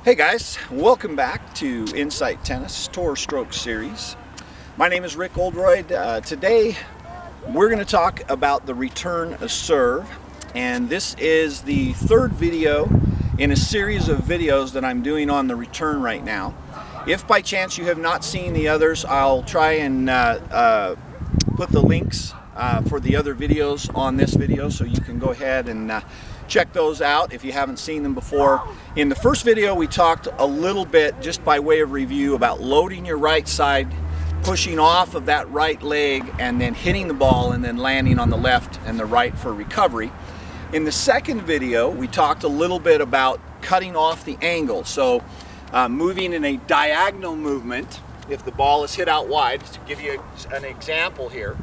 Hey guys, welcome back to Insight Tennis Tour Stroke Series. My name is Rick Oldroyd. Today we're going to talk about the return of serve, and this is the third video in a series of videos that I'm doing on the return right now. If by chance you have not seen the others, I'll try and put the links for the other videos on this video so you can go ahead and check those out if you haven't seen them before. In the first video we talked a little bit, just by way of review, about loading your right side, pushing off of that right leg, and then hitting the ball and then landing on the left and the right for recovery. In the second video we talked a little bit about cutting off the angle, so moving in a diagonal movement. If the ball is hit out wide, to give you an example here,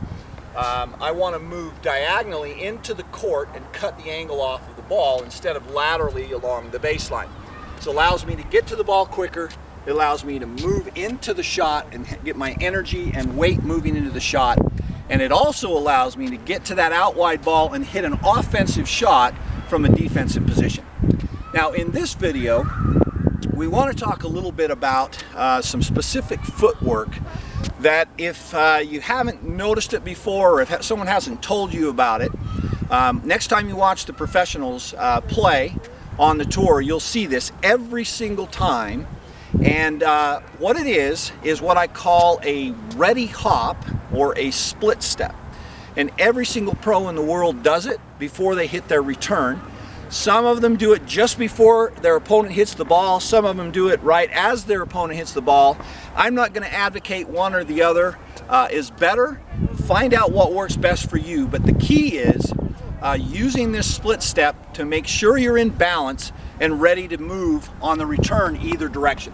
I want to move diagonally into the court and cut the angle off of the ball instead of laterally along the baseline. This allows me to get to the ball quicker. It allows me to move into the shot and get my energy and weight moving into the shot. And it also allows me to get to that out wide ball and hit an offensive shot from a defensive position. Now in this video, we want to talk a little bit about some specific footwork that if you haven't noticed it before, or if someone hasn't told you about it, next time you watch the professionals play on the tour, you'll see this every single time. And what it is what I call a ready hop or a split step. And every single pro in the world does it before they hit their return. Some of them do it just before their opponent hits the ball. Some of them do it right as their opponent hits the ball. I'm not going to advocate one or the other is better. Find out what works best for you. But the key is using this split step to make sure you're in balance and ready to move on the return either direction.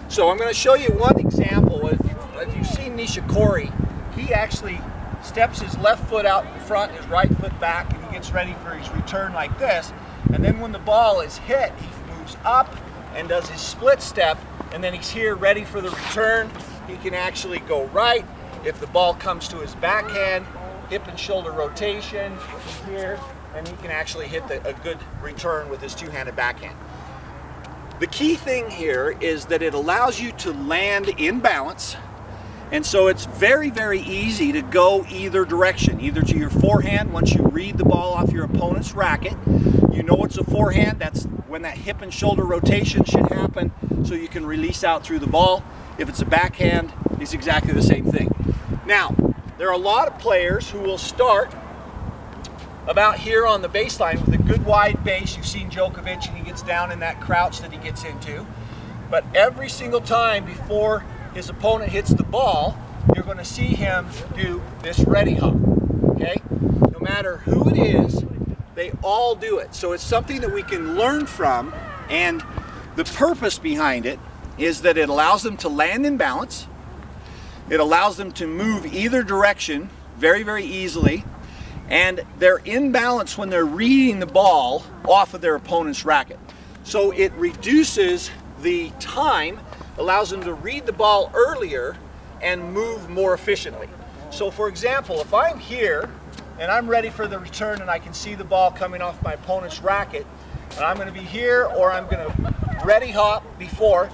So I'm going to show you one example. If you've seen Nishikori, he actually steps his left foot out in front, his right foot back, and he gets ready for his return like this. And then when the ball is hit, he moves up and does his split step, and then he's here ready for the return. He can actually go right. If the ball comes to his backhand, hip and shoulder rotation, he's here, and he can actually hit a good return with his two-handed backhand. The key thing here is that it allows you to land in balance, and so it's very, very easy to go either direction, either to your forehand once you read the ball off your opponent's racket. You know it's a forehand, that's when that hip and shoulder rotation should happen so you can release out through the ball. If it's a backhand, it's exactly the same thing. Now, there are a lot of players who will start about here on the baseline with a good wide base. You've seen Djokovic, and he gets down in that crouch that he gets into. But every single time before his opponent hits the ball, you're going to see him do this ready hop, okay? No matter who it is, they all do it. So it's something that we can learn from, and the purpose behind it is that it allows them to land in balance. It allows them to move either direction very, very easily, and they're in balance when they're reading the ball off of their opponent's racket. So it reduces the time, allows them to read the ball earlier and move more efficiently. So for example, if I'm here and I'm ready for the return and I can see the ball coming off my opponent's racket, and I'm going to be here or I'm going to ready hop before,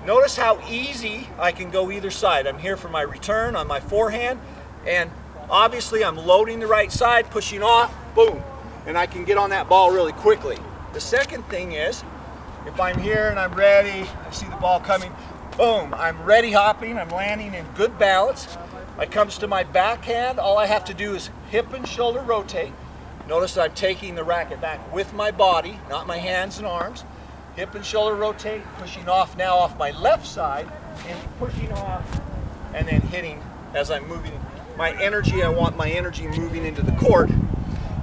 notice how easy I can go either side. I'm here for my return on my forehand, and obviously I'm loading the right side, pushing off, boom, and I can get on that ball really quickly. The second thing is, if I'm here and I'm ready, I see the ball coming, boom, I'm ready hopping, I'm landing in good balance. It comes to my backhand, all I have to do is hip and shoulder rotate. Notice I'm taking the racket back with my body, not my hands and arms. Hip and shoulder rotate, pushing off now off my left side, and pushing off, and then hitting as I'm moving. My energy, I want my energy moving into the court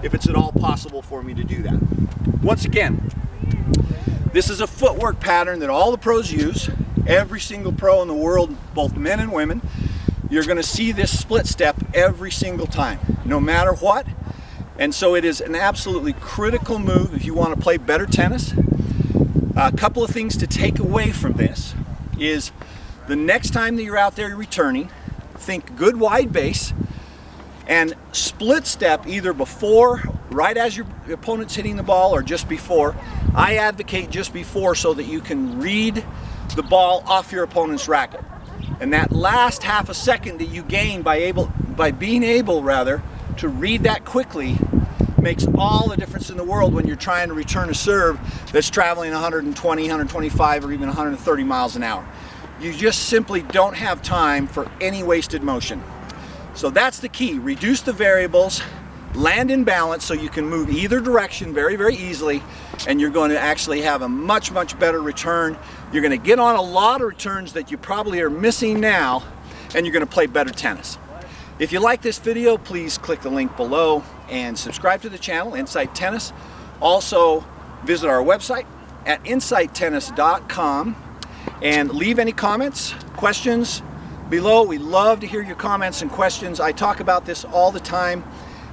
if it's at all possible for me to do that. Once again, this is a footwork pattern that all the pros use. Every single pro in the world, both men and women, you're going to see this split step every single time, no matter what. And so it is an absolutely critical move if you want to play better tennis. A couple of things to take away from this is the next time that you're out there returning, think good wide base, And split step either before, right as your opponent's hitting the ball, or just before. I advocate just before so that you can read the ball off your opponent's racket. And that last half a second that you gain by being able to read that quickly makes all the difference in the world when you're trying to return a serve that's traveling 120, 125, or even 130 miles an hour. You just simply don't have time for any wasted motion. So that's the key. Reduce the variables, land in balance so you can move either direction very, very easily, and you're going to actually have a much, much better return. You're going to get on a lot of returns that you probably are missing now, and you're going to play better tennis. If you like this video, please click the link below and subscribe to the channel, Insight Tennis. Also, visit our website at insighttennis.com and leave any comments, questions below. We love to hear your comments and questions. I talk about this all the time,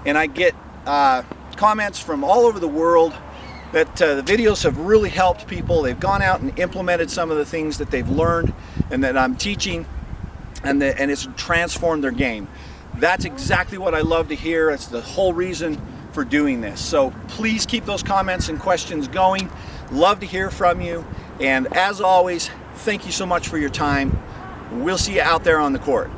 and I get comments from all over the world that the videos have really helped people. They've gone out and implemented some of the things that they've learned and that I'm teaching, and it's transformed their game. That's exactly what I love to hear. That's the whole reason for doing this. So please keep those comments and questions going. Love to hear from you. And as always, thank you so much for your time. We'll see you out there on the court.